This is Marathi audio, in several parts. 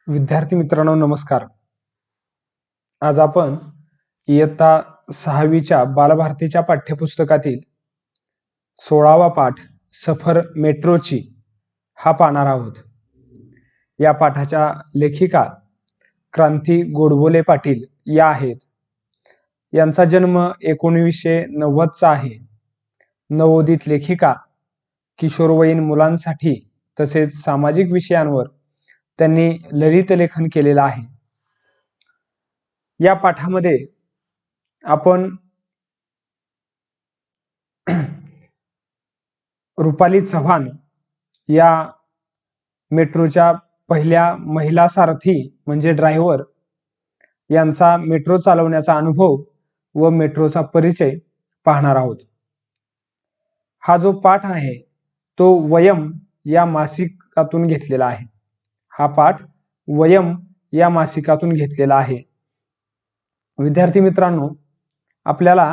विद्यार्थी मित्रांनो नमस्कार. आज आपण इयत्ता 6वीच्या बालभारतीच्या पाठ्यपुस्तकातील 16वा पाठ सफर मेट्रोची हा पाहणार आहोत. या पाठाच्या लेखिका क्रांती गोडबोले पाटील या आहेत. यांचा जन्म 1990चा आहे. नवोदित लेखिका. किशोरवयीन मुलांसाठी तसेच सामाजिक विषयांवर त्यांनी ललित लेखन केलेलं आहे. या पाठामध्ये आपण रुपाली चव्हाण या मेट्रोच्या पहिल्या महिला सारथी म्हणजे ड्रायव्हर यांचा मेट्रो चालवण्याचा अनुभव व मेट्रोचा परिचय पाहणार आहोत. हा जो पाठ आहे तो वयम या मासिकातून घेतलेला आहे. हा पाठ वयम या मासिकातून घेतलेला आहे. विद्यार्थी मित्रांनो, आपल्याला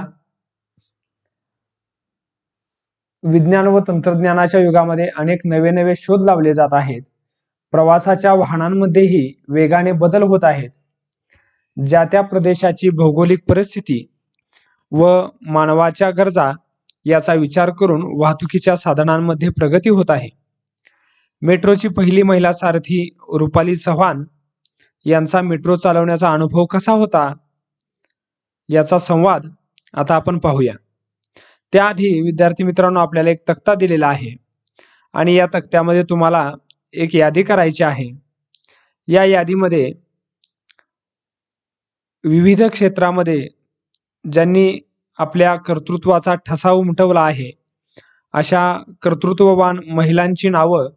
विज्ञान व तंत्रज्ञानाच्या युगामध्ये अनेक नवे नवे शोध लावले जात आहेत. प्रवासाच्या वाहनांमध्येही वेगाने बदल होत आहेत. ज्या त्या प्रदेशाची भौगोलिक परिस्थिती व मानवाच्या गरजा याचा विचार करून वाहतुकीच्या साधनांमध्ये प्रगती होत आहे. मेट्रोची पहिली महिला सारथी रुपाली चव्हाण यांचा मेट्रो चालवण्याचा अनुभव कसा होता याचा संवाद आता आपण पाहूया. त्याआधी विद्यार्थी मित्रांनो, आपल्याला एक तक्ता दिलेला आहे आणि या तक्त्यामध्ये तुम्हाला एक यादी करायची आहे. या यादीमध्ये विविध क्षेत्रामध्ये ज्यांनी आपल्या कर्तृत्वाचा ठसा उमटवला आहे अशा कर्तृत्ववान महिलांची नावं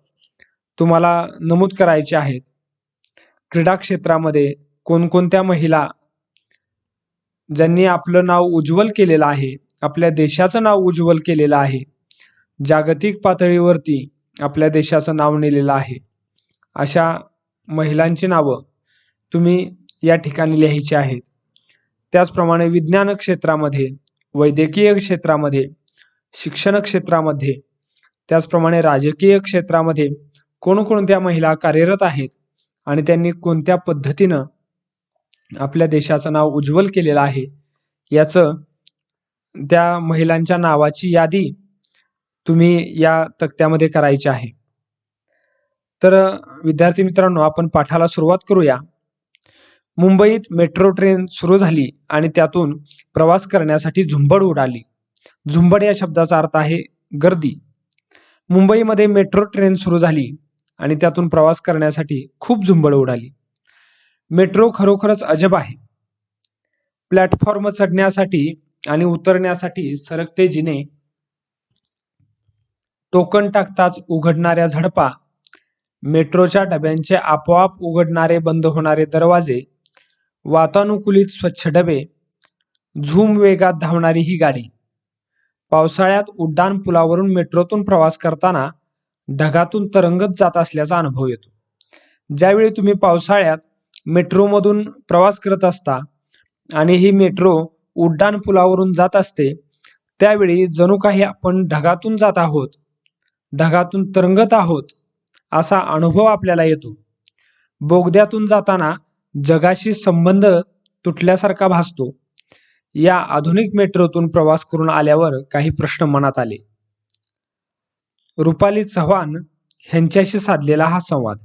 तुम्हाला नमूद करायची आहेत. क्रीडा क्षेत्रामध्ये कोणकोणत्या महिला ज्यांनी आपलं नाव उज्ज्वल केलेलं आहे, आपल्या देशाचं नाव उज्ज्वल केलेलं आहे, जागतिक पातळीवरती आपल्या देशाचं नाव नेलेलं आहे, अशा महिलांची नावं तुम्ही या ठिकाणी लिहायची आहेत. त्याचप्रमाणे विज्ञान क्षेत्रामध्ये, वैद्यकीय क्षेत्रामध्ये, शिक्षण क्षेत्रामध्ये, त्याचप्रमाणे राजकीय क्षेत्रामध्ये कोणकोणत्या महिला कार्यरत आहेत आणि त्यांनी कोणत्या पद्धतीनं आपल्या देशाचं नाव उज्ज्वल केलेलं आहे याचं त्या महिलांच्या नावाची यादी तुम्ही या तक्त्यामध्ये करायची आहे. तर विद्यार्थी मित्रांनो, आपण पाठाला सुरुवात करूया. मुंबईत मेट्रो ट्रेन सुरू झाली आणि त्यातून प्रवास करण्यासाठी झुंबड उडाली. झुंबड या शब्दाचा अर्थ आहे गर्दी. मुंबईमध्ये मेट्रो ट्रेन सुरू झाली आणि त्यातून प्रवास करण्यासाठी खूप झुंबड उडाली. मेट्रो खरोखरच अजब आहे. प्लॅटफॉर्म चढण्यासाठी आणि उतरण्यासाठी सरकते जिने, टोकन टाकताच उघडणाऱ्या झडपा, मेट्रोच्या डब्यांचे आपोआप उघडणारे बंद होणारे दरवाजे, वातानुकूलित स्वच्छ डबे, झूम वेगात धावणारी ही गाडी. पावसाळ्यात उड्डाण पुलावरून मेट्रोतून प्रवास करताना ढगातून तरंगत जात असल्याचा अनुभव येतो. ज्यावेळी तुम्ही पावसाळ्यात मेट्रोमधून प्रवास करत असता आणि ही मेट्रो उड्डाण पुलावरून जात असते, त्यावेळी जणू काही आपण ढगातून जात आहोत, ढगातून तरंगत आहोत असा अनुभव आपल्याला येतो. बोगद्यातून जाताना जगाशी संबंध तुटल्यासारखा भासतो. या आधुनिक मेट्रोतून प्रवास करून आल्यावर काही प्रश्न मनात आले. रुपाली चव्हाण यांच्याशी साधलेला हा संवाद.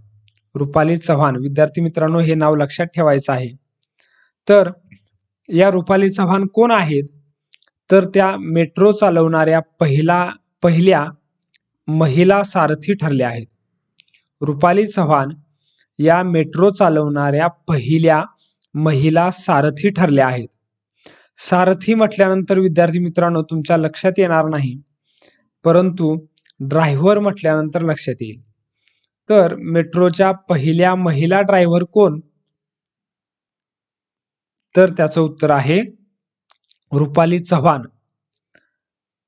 रुपाली चव्हाण, विद्यार्थी मित्रांनो, हे नाव लक्षात ठेवायचं आहे. तर या रुपाली चव्हाण कोण आहेत? तर त्या मेट्रो चालवणाऱ्या पहिल्या महिला सारथी ठरल्या आहेत. रुपाली चव्हाण या मेट्रो चालवणाऱ्या पहिल्या महिला सारथी ठरल्या आहेत. सारथी म्हटल्यानंतर विद्यार्थी मित्रांनो तुमच्या लक्षात येणार नाही, परंतु ड्रायव्हर म्हटल्यानंतर लक्षात येईल. तर मेट्रोच्या पहिल्या महिला ड्रायव्हर कोण? तर त्याचं उत्तर आहे रुपाली चव्हाण.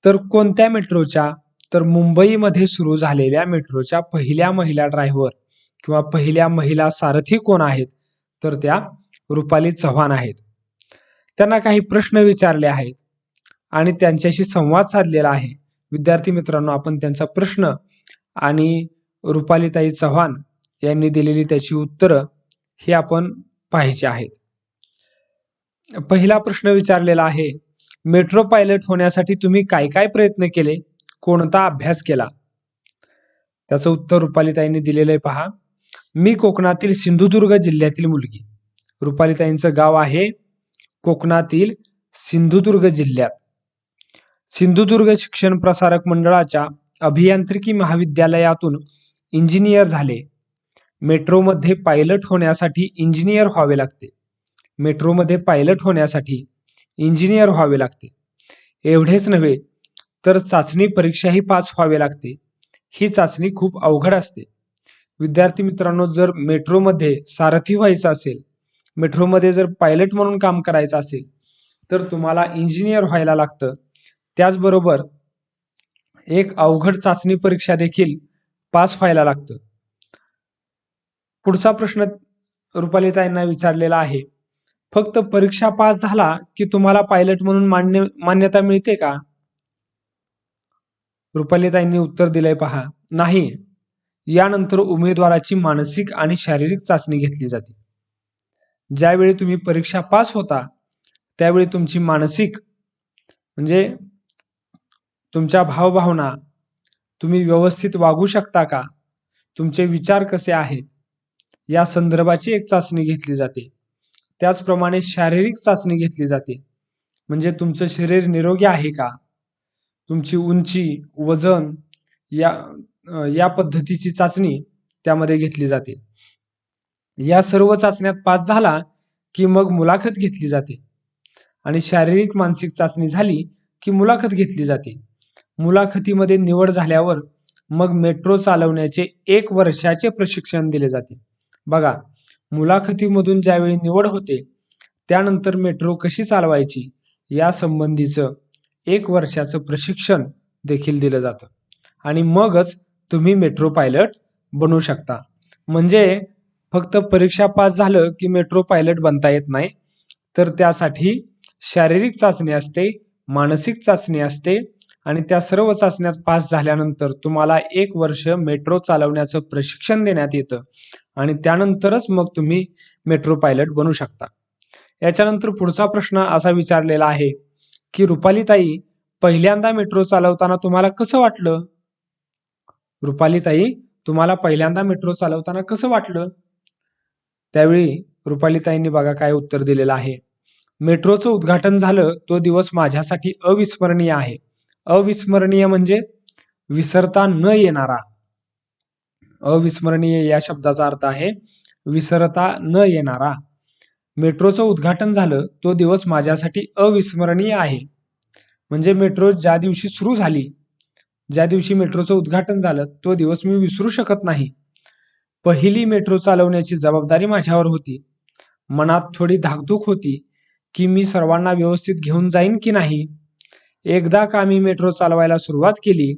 तर कोणत्या मेट्रोच्या? तर मुंबईमध्ये सुरू झालेल्या मेट्रोच्या पहिल्या महिला ड्रायव्हर किंवा पहिल्या महिला सारथी कोण आहेत? तर त्या रुपाली चव्हाण आहेत. त्यांना काही प्रश्न विचारले आहेत आणि त्यांच्याशी संवाद साधलेला आहे. विद्यार्थी मित्रांनो, आपण त्यांचा प्रश्न आणि रुपालीताई चव्हाण यांनी दिलेली त्याची उत्तरं हे आपण पाहायचे आहेत. पहिला प्रश्न विचारलेला आहे, मेट्रो पायलट होण्यासाठी तुम्ही काय काय प्रयत्न केले, कोणता अभ्यास केला? त्याचं उत्तर रुपालीताईंनी दिलेलं आहे पहा. मी कोकणातील सिंधुदुर्ग जिल्ह्यातील मुलगी. रुपालीताईंचं गाव आहे कोकणातील सिंधुदुर्ग जिल्ह्यात. सिंधुदुर्ग शिक्षण प्रसारक मंडळाच्या अभियांत्रिकी महाविद्यालयातून इंजिनियर झाले. मेट्रोमध्ये पायलट होण्यासाठी इंजिनियर व्हावे लागते. मेट्रोमध्ये पायलट होण्यासाठी इंजिनियर व्हावे लागते. एवढेच नव्हे तर चाचणी परीक्षाही पास व्हावे लागते. ही चाचणी खूप अवघड असते. विद्यार्थी मित्रांनो, जर मेट्रोमध्ये सारथी व्हायचं असेल, मेट्रोमध्ये जर पायलट म्हणून काम करायचं असेल, तर तुम्हाला इंजिनियर व्हायला लागतं. त्याचबरोबर एक अवघड चाचणी परीक्षा देखील पास व्हायला लागतं. पुढचा प्रश्न रुपालीताईंना विचारलेला आहे, फक्त परीक्षा पास झाला की तुम्हाला पायलट म्हणून मान्यता मिळते का? रुपालीताईंनी उत्तर दिलंय पहा, नाही. यानंतर उमेदवाराची मानसिक आणि शारीरिक चाचणी घेतली जाते. ज्यावेळी तुम्ही परीक्षा पास होता त्यावेळी तुमची मानसिक म्हणजे तुमच्या भावभावना, तुम्ही व्यवस्थित वागू शकता का, तुमचे विचार कसे आहेत, या संदर्भाची एक चाचणी घेतली जाते. त्याचप्रमाणे शारीरिक चाचणी घेतली जाते, म्हणजे तुमचं शरीर निरोगी आहे का, तुमची उंची, वजन, या पद्धतीची चाचणी त्यामध्ये घेतली जाते. या सर्व चाचण्यात पास झाला की मग मुलाखत घेतली जाते आणि शारीरिक मानसिक चाचणी झाली की मुलाखत घेतली जाते. मुलाखतीमध्ये निवड झाल्यावर मग मेट्रो चालवण्याचे 1 वर्षाचे प्रशिक्षण दिले जाते. बघा, मुलाखतीमधून ज्यावेळी निवड होते त्यानंतर मेट्रो कशी चालवायची या संबंधीचं 1 वर्षाचं प्रशिक्षण देखील दिलं जातं आणि मगच तुम्ही मेट्रो पायलट बनू शकता. म्हणजे फक्त परीक्षा पास झालं की मेट्रो पायलट बनता येत नाही, तर त्यासाठी शारीरिक चाचणी असते, मानसिक चाचणी असते आणि त्या सर्व चाचण्यात पास झाल्यानंतर तुम्हाला 1 वर्ष मेट्रो चालवण्याचं प्रशिक्षण देण्यात येतं आणि त्यानंतरच मग तुम्ही मेट्रो पायलट बनू शकता. याच्यानंतर पुढचा प्रश्न असा विचारलेला आहे की रुपालीताई, पहिल्यांदा मेट्रो चालवताना तुम्हाला कसं वाटलं? रुपालीताई, तुम्हाला पहिल्यांदा मेट्रो चालवताना कसं वाटलं? त्यावेळी रुपालीताईंनी बघा काय उत्तर दिलेलं आहे, मेट्रोचं उद्घाटन झालं तो दिवस माझ्यासाठी अविस्मरणीय आहे. अविस्मरणीय म्हणजे विसरता न येणारा. अविस्मरणीय या शब्दाचा अर्थ आहे विसरता न येणारा. मेट्रोचं उद्घाटन झालं तो दिवस माझ्यासाठी अविस्मरणीय आहे. म्हणजे मेट्रो ज्या दिवशी सुरू झाली, ज्या दिवशी मेट्रोचं उद्घाटन झालं तो दिवस मी विसरू शकत नाही. पहिली मेट्रो चालवण्याची जबाबदारी माझ्यावर होती. मनात थोडी धाकधूक होती की मी सर्वांना व्यवस्थित घेऊन जाईन की नाही. एकदा का मी मेट्रो चालवायला सुरुवात केली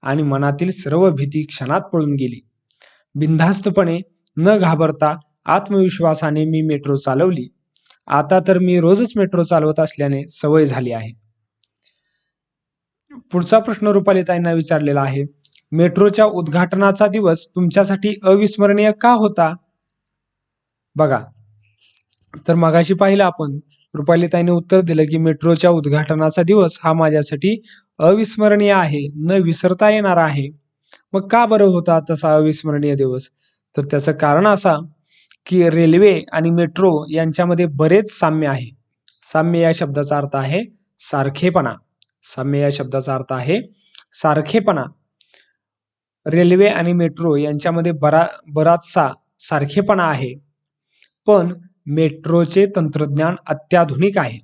आणि मनातील सर्व भीती क्षणात पळून गेली. बिनधास्तपणे न घाबरता आत्मविश्वासाने मी मेट्रो चालवली. आता तर मी रोजच मेट्रो चालवत असल्याने सवय झाली आहे. पुढचा प्रश्न रुपालीताईंना विचारलेला आहे, मेट्रोच्या उद्घाटनाचा दिवस तुमच्यासाठी अविस्मरणीय का होता? बघा, तर मगाशी पाहिलं आपण, रुपालीताईंनी उत्तर दिलं की मेट्रोच्या उद्घाटनाचा दिवस हा माझ्यासाठी अविस्मरणीय आहे, न विसरता येणारा आहे. मग का बरं होता तसा अविस्मरणीय दिवस? तर त्याचं कारण असा की रेल्वे आणि मेट्रो यांच्यामध्ये बरेच साम्य आहे. साम्य या शब्दाचा अर्थ आहे सारखेपणा. साम्य या शब्दाचा अर्थ आहे सारखेपणा. रेल्वे आणि मेट्रो यांच्यामध्ये बराचसा सारखेपणा आहे. पण मेट्रोचे तंत्रज्ञान अत्याधुनिक आहे.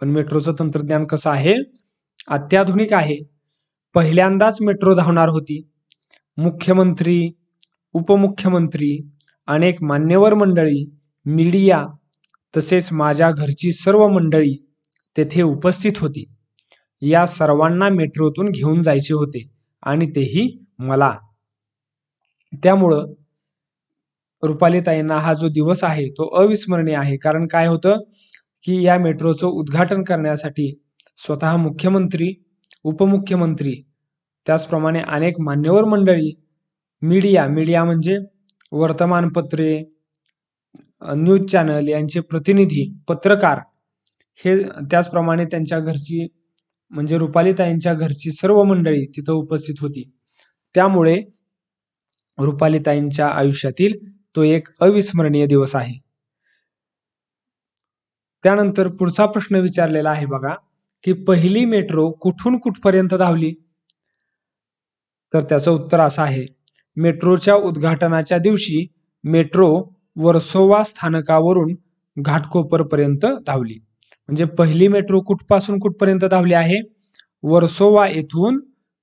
पण मेट्रोचं तंत्रज्ञान कसं आहे? अत्याधुनिक आहे. पहिल्यांदाच मेट्रो धावणार होती. मुख्यमंत्री, उपमुख्यमंत्री, अनेक मान्यवर मंडळी, मीडिया तसेच माझ्या घरची सर्व मंडळी तेथे उपस्थित होती. या सर्वांना मेट्रोतून घेऊन जायचे होते आणि तेही मला. त्यामुळं रुपालीताईंना हा जो दिवस आहे तो अविस्मरणीय आहे. कारण काय होतं की या मेट्रोचं उद्घाटन करण्यासाठी स्वतः मुख्यमंत्री, उपमुख्यमंत्री, त्याचप्रमाणे अनेक मान्यवर मंडळी, मीडिया म्हणजे वर्तमानपत्रे, न्यूज चॅनल यांचे प्रतिनिधी, पत्रकार हे त्याचप्रमाणे त्यांच्या घरची म्हणजे रुपालीताईंच्या घरची सर्व मंडळी तिथं उपस्थित होती. त्यामुळे रुपालीताईंच्या आयुष्यातील तो एक अविस्मरणीय दिवस आहे. त्यानंतर पुढचा प्रश्न विचारलेला आहे बघा, की पहिली मेट्रो कुठून कुठपर्यंत धावली? तर त्याचं उत्तर असं आहे, मेट्रोच्या उद्घाटनाच्या दिवशी मेट्रो वर्सोवा स्थानकावरून घाटकोपरपर्यंत धावली. म्हणजे पहिली मेट्रो कुठपासून कुठपर्यंत धावली आहे? वर्सोवा येथून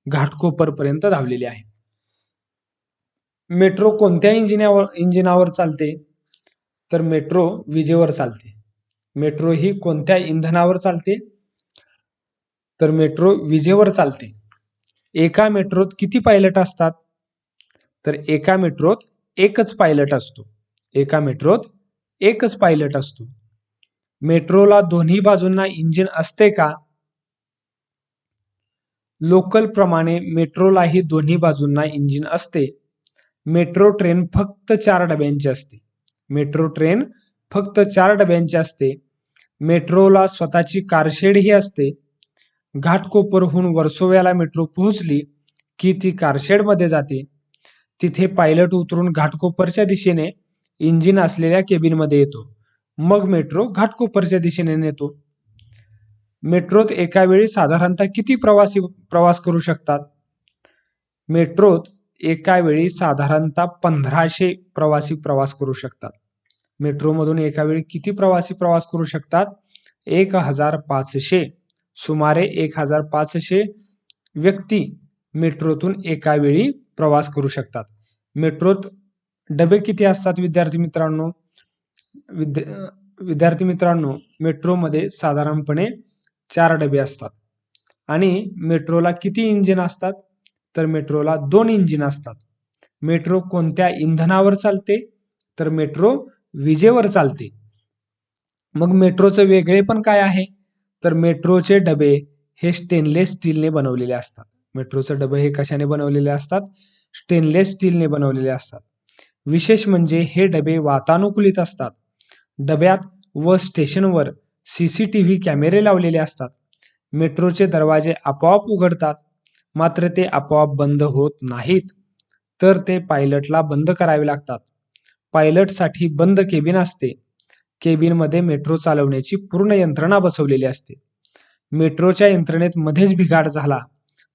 घाटकोपरपर्यंत धावलेली आहे. मेट्रो कोणत्या इंजिनावर चालते? तर मेट्रो विजेवर चालते. मेट्रो ही कोणत्या इंधनावर चालते? तर मेट्रो विजेवर चालते. एका मेट्रोत किती पायलट असतात? तर एका मेट्रोत एकच पायलट असतो. एका मेट्रोत एकच पायलट असतो. मेट्रोला दोन्ही बाजूंना इंजिन असते का? लोकल प्रमाणे मेट्रोलाही दोन्ही बाजूंना इंजिन असते. मेट्रो ट्रेन फक्त 4 डब्यांची असते. मेट्रो ट्रेन फक्त 4 डब्यांची असते. मेट्रोला स्वतःची कारशेडही असते. घाटकोपरहून वर्सोव्याला मेट्रो पोहोचली की ती कारशेडमध्ये जाते. तिथे पायलट उतरून घाटकोपरच्या दिशेने इंजिन असलेल्या केबिनमध्ये येतो. मग मेट्रो घाटकोपरच्या दिशेने नेतो. मेट्रोत एका वेळी साधारणतः किती प्रवासी प्रवास करू शकतात? मेट्रोत एका वेळी साधारणतः 1500 प्रवासी प्रवास करू शकतात. मेट्रोमधून एका वेळी किती प्रवासी प्रवास करू शकतात? 1500. सुमारे 1500 व्यक्ती मेट्रोतून एका वेळी प्रवास करू शकतात. मेट्रोत डबे किती असतात विद्यार्थी मित्रांनो? विद्यार्थी मित्रांनो, मेट्रोमध्ये साधारणपणे 4 डबे असतात. आणि मेट्रोला किती इंजिन असतात? तर मेट्रोला 2 इंजिन असतात. मेट्रो कोणत्या इंधनावर चालते? तर मेट्रो विजेवर चालते. मग मेट्रोचं वेगळेपण काय आहे? तर मेट्रोचे डबे हे स्टेनलेस स्टीलने बनवलेले असतात. मेट्रोचे डबे हे कशाने बनवलेले असतात? स्टेनलेस स्टीलने बनवलेले असतात. विशेष म्हणजे हे डबे वातानुकूलित असतात. डब्यात व स्टेशनवर CCTV कॅमेरे लावलेले असतात. मेट्रोचे दरवाजे आपोआप उघडतात, मात्र ते आपोआप बंद होत नाहीत, तर ते पायलटला बंद करावे लागतात. पायलटसाठी बंद केबिन असते. केबिनमध्ये मेट्रो चालवण्याची पूर्ण यंत्रणा बसवलेली असते. मेट्रोच्या यंत्रणेत मध्येच बिघाड झाला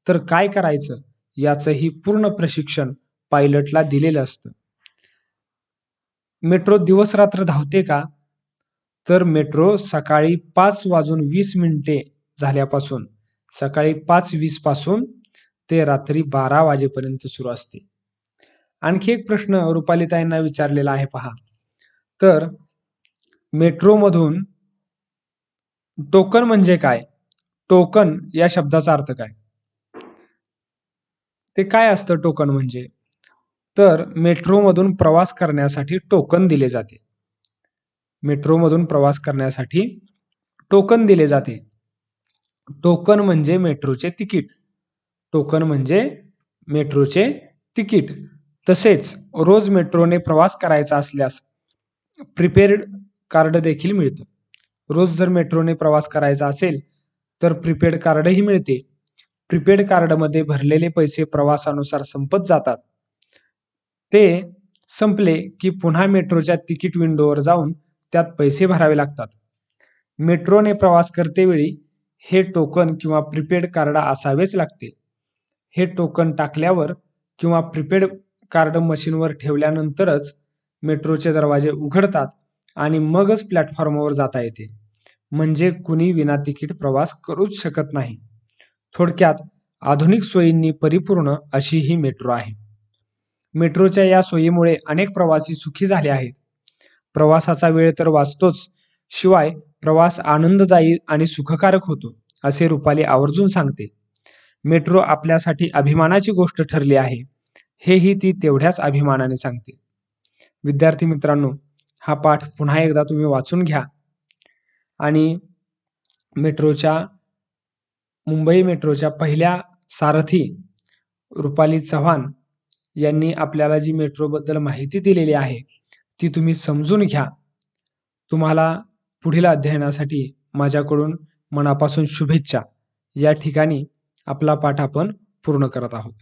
तर काय करायचं याचंही पूर्ण प्रशिक्षण पायलटला दिलेलं असतं. मेट्रो दिवस रात्र धावते का? तर मेट्रो सकाळी 5:20 झाल्यापासून सकाळी 5:20 पासून ते रात्री 12 वाजेपर्यंत सुरू असते. आणखी एक प्रश्न रुपालीताईंना विचारलेला आहे पहा. तर मेट्रोमधून टोकन म्हणजे काय? टोकन या शब्दाचा अर्थ काय? ते काय असतं टोकन म्हणजे? तर मेट्रोमधून प्रवास करण्यासाठी टोकन दिले जाते. मेट्रोमधून प्रवास करण्यासाठी टोकन दिले जाते. टोकन म्हणजे मेट्रोचे तिकीट. टोकन म्हणजे मेट्रोचे तिकीट. तसेच रोज मेट्रोने प्रवास करायचा असल्यास प्रीपेड कार्ड देखील मिळतं. रोज जर मेट्रोने प्रवास करायचा असेल तर प्रीपेड कार्डही मिळते. प्रीपेड कार्डमध्ये भरलेले पैसे प्रवासानुसार संपत जातात. ते संपले की पुन्हा मेट्रोच्या तिकीट विंडोवर जाऊन त्यात पैसे भरावे लागतात. मेट्रोने प्रवास करतेवेळी हे टोकन किंवा प्रीपेड कार्ड असावेच लागते. हे टोकन टाकल्यावर किंवा प्रीपेड कार्ड मशीनवर ठेवल्यानंतरच मेट्रोचे दरवाजे उघडतात आणि मगच प्लॅटफॉर्मवर जाता येते. म्हणजे कुणी विना तिकीट प्रवास करूच शकत नाही. थोडक्यात आधुनिक सोयींनी परिपूर्ण अशी ही मेट्रो आहे. मेट्रोच्या या सोयीमुळे अनेक प्रवासी सुखी झाले आहेत. प्रवासाचा वेळ तर वाचतोच, शिवाय प्रवास आनंददायी आणि सुखकारक होतो, असे रुपाली आवर्जून सांगते. मेट्रो आपल्यासाठी अभिमानाची गोष्ट ठरली आहे, हेही ती तेवढ्याच अभिमानाने सांगते. विद्यार्थी मित्रांनो, हा पाठ पुन्हा एकदा तुम्ही वाचून घ्या आणि मुंबई मेट्रोच्या पहिल्या सारथी रुपाली चव्हाण यांनी आपल्याला जी मेट्रोबद्दल माहिती दिलेली आहे ती तुम्ही समजून घ्या तुम्हाला पुढील अध्ययनासाठी माझ्याकडून मनापासून शुभेच्छा. या ठिकाणी आपला पाठ आपण पूर्ण करत आहोत.